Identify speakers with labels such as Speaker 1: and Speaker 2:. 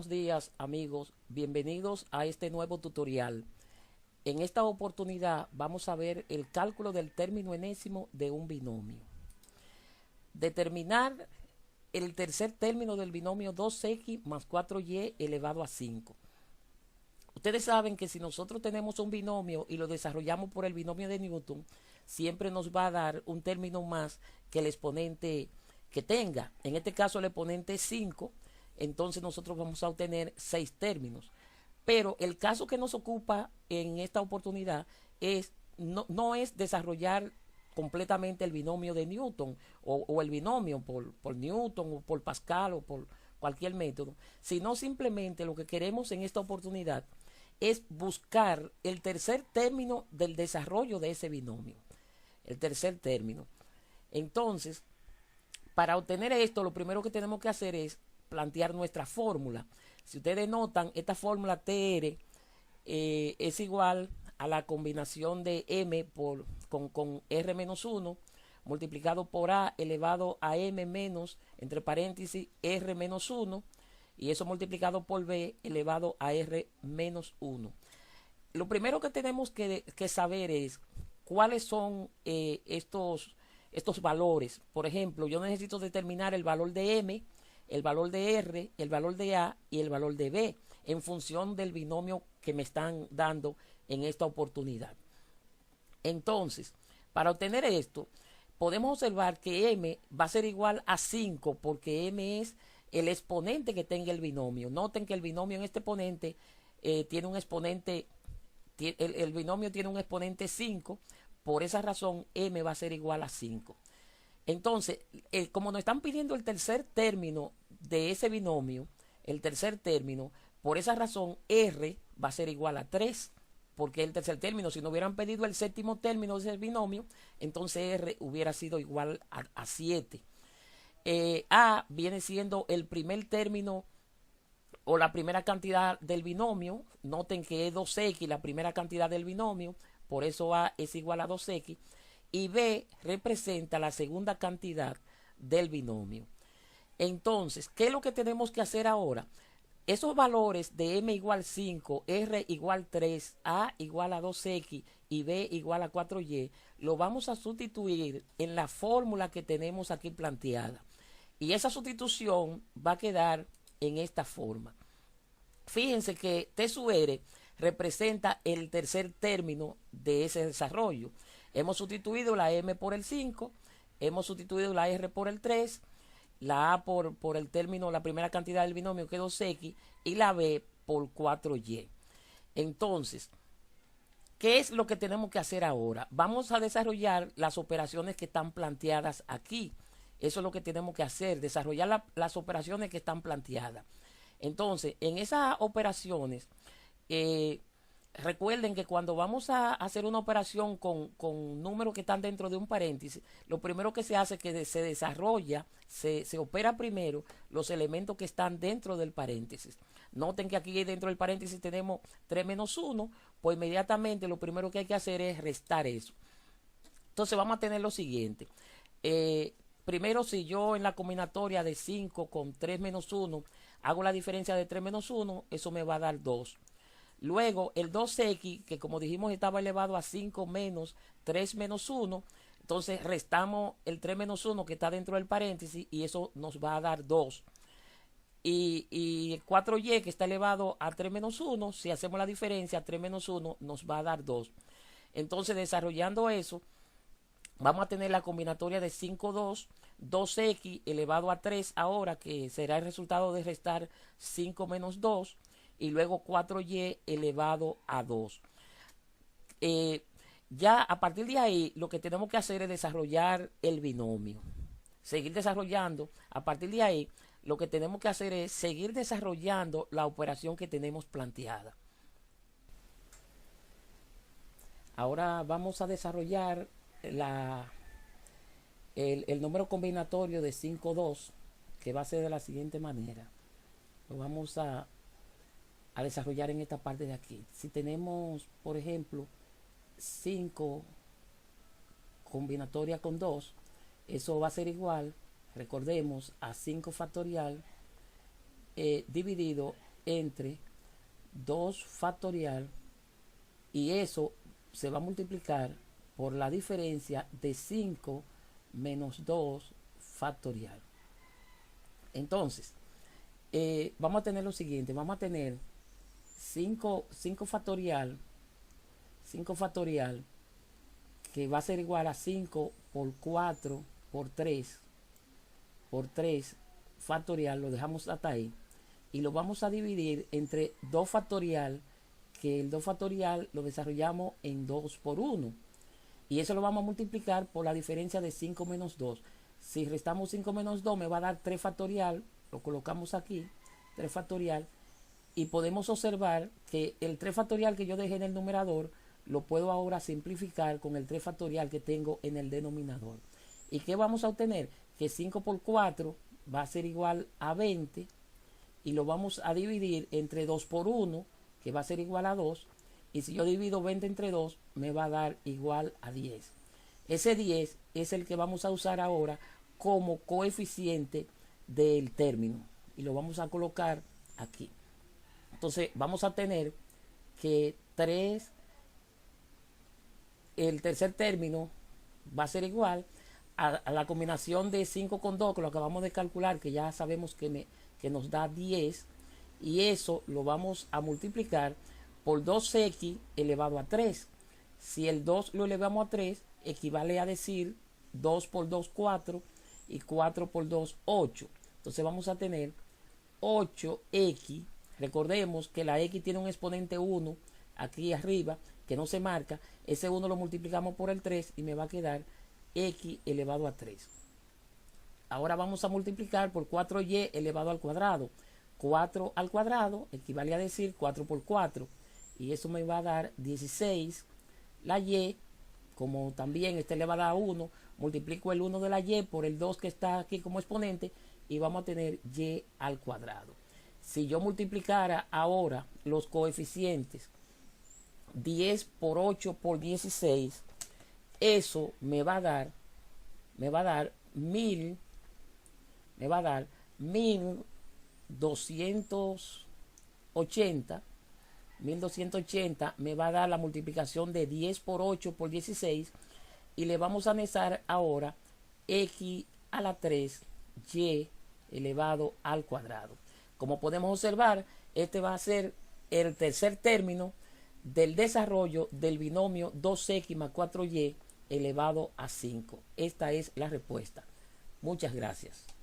Speaker 1: buenos días amigos, bienvenidos a este nuevo tutorial. En esta oportunidad vamos a ver el cálculo del término enésimo de un binomio. Determinar el tercer término del binomio 2x más 4y elevado a 5. Ustedes saben que si nosotros tenemos un binomio y lo desarrollamos por el binomio de Newton, siempre nos va a dar un término más que el exponente que tenga. En este caso el exponente es 5, entonces nosotros vamos a obtener 6 términos. Pero el caso que nos ocupa en esta oportunidad es no es desarrollar completamente el binomio de Newton o el binomio por Newton o por Pascal o por cualquier método, sino simplemente lo que queremos en esta oportunidad es buscar el tercer término del desarrollo de ese binomio. El tercer término. Entonces, para obtener esto, lo primero que tenemos que hacer es plantear nuestra fórmula. Si ustedes notan, esta fórmula TR es igual a la combinación de M con R menos 1 multiplicado por A elevado a M menos, entre paréntesis, R menos 1, y eso multiplicado por B elevado a R menos 1. Lo primero que tenemos que saber es cuáles son estos valores. Por ejemplo, yo necesito determinar el valor de M, el valor de R, el valor de A y el valor de B en función del binomio que me están dando en esta oportunidad. Entonces, para obtener esto, podemos observar que M va a ser igual a 5 porque M es el exponente que tenga el binomio. Noten que el binomio en este exponente tiene un exponente, el binomio tiene un exponente 5, por esa razón M va a ser igual a 5. Entonces, como nos están pidiendo el tercer término de ese binomio, el tercer término, por esa razón R va a ser igual a 3, porque el tercer término, si no hubieran pedido el séptimo término de ese binomio, entonces R hubiera sido igual a 7. A viene siendo el primer término o la primera cantidad del binomio. Noten que es 2x la primera cantidad del binomio, por eso A es igual a 2x. Y B representa la segunda cantidad del binomio. Entonces, ¿qué es lo que tenemos que hacer ahora? Esos valores de M igual 5, R igual 3, A igual a 2x y B igual a 4y, lo vamos a sustituir en la fórmula que tenemos aquí planteada. Y esa sustitución va a quedar en esta forma. Fíjense que T sub R representa el tercer término de ese desarrollo. Hemos sustituido la M por el 5, hemos sustituido la R por el 3, la A por el término, la primera cantidad del binomio que es 2x, y la B por 4y. Entonces, ¿qué es lo que tenemos que hacer ahora? Vamos a desarrollar las operaciones que están planteadas aquí. Eso es lo que tenemos que hacer, desarrollar las operaciones que están planteadas. Entonces, en esas operaciones, recuerden que cuando vamos a hacer una operación con números que están dentro de un paréntesis, lo primero que se hace es que se desarrolla, se opera primero los elementos que están dentro del paréntesis. Noten que aquí dentro del paréntesis tenemos 3 menos 1, pues inmediatamente lo primero que hay que hacer es restar eso. Entonces vamos a tener lo siguiente. Primero, si yo en la combinatoria de 5 con 3 menos 1 hago la diferencia de 3 menos 1, eso me va a dar 2. Luego el 2x, que como dijimos estaba elevado a 5 menos 3 menos 1, entonces restamos el 3 menos 1 que está dentro del paréntesis y eso nos va a dar 2. Y el 4y que está elevado a 3 menos 1, si hacemos la diferencia, 3 menos 1 nos va a dar 2. Entonces desarrollando eso, vamos a tener la combinatoria de 5, 2, 2x elevado a 3 ahora, que será el resultado de restar 5 menos 2, y luego 4y elevado a 2. Ya a partir de ahí lo que tenemos que hacer es desarrollar el binomio. Seguir desarrollando. A partir de ahí lo que tenemos que hacer es seguir desarrollando la operación que tenemos planteada. Ahora vamos a desarrollar el número combinatorio de 5, 2, que va a ser de la siguiente manera. Lo vamos a desarrollar en esta parte de aquí. Si tenemos, por ejemplo, 5 combinatoria con 2, eso va a ser igual, recordemos, a 5 factorial dividido entre 2 factorial, y eso se va a multiplicar por la diferencia de 5 menos 2 factorial. Entonces, vamos a tener lo siguiente, vamos a tener 5 factorial, 5 factorial, que va a ser igual a 5 por 4 por 3 factorial, lo dejamos hasta ahí, y lo vamos a dividir entre 2 factorial, que el 2 factorial lo desarrollamos en 2 por 1, y eso lo vamos a multiplicar por la diferencia de 5 menos 2. Si restamos 5 menos 2 me va a dar 3 factorial, lo colocamos aquí, 3 factorial, y podemos observar que el 3 factorial que yo dejé en el numerador lo puedo ahora simplificar con el 3 factorial que tengo en el denominador. ¿Y qué vamos a obtener? Que 5 por 4 va a ser igual a 20, y lo vamos a dividir entre 2 por 1, que va a ser igual a 2, y si yo divido 20 entre 2 me va a dar igual a 10. Ese 10 es el que vamos a usar ahora como coeficiente del término, y lo vamos a colocar aquí. Entonces vamos a tener que el tercer término va a ser igual a la combinación de 5 con 2, que lo acabamos de calcular, que ya sabemos que nos da 10, y eso lo vamos a multiplicar por 2x elevado a 3. Si el 2 lo elevamos a 3, equivale a decir 2 por 2, 4, y 4 por 2, 8. Entonces vamos a tener 8x. Recordemos que la x tiene un exponente 1 aquí arriba que no se marca. Ese 1 lo multiplicamos por el 3 y me va a quedar x elevado a 3. Ahora vamos a multiplicar por 4y elevado al cuadrado. 4 al cuadrado equivale a decir 4 por 4, y eso me va a dar 16. La y, como también está elevada a 1, multiplico el 1 de la y por el 2 que está aquí como exponente, y vamos a tener y al cuadrado. Si yo multiplicara ahora los coeficientes 10 por 8 por 16, eso me va a dar 1280. 1280 me va a dar la multiplicación de 10 por 8 por 16, y le vamos a anexar ahora x a la 3 y elevado al cuadrado. Como podemos observar, este va a ser el tercer término del desarrollo del binomio 2x más 4y elevado a 5. Esta es la respuesta. Muchas gracias.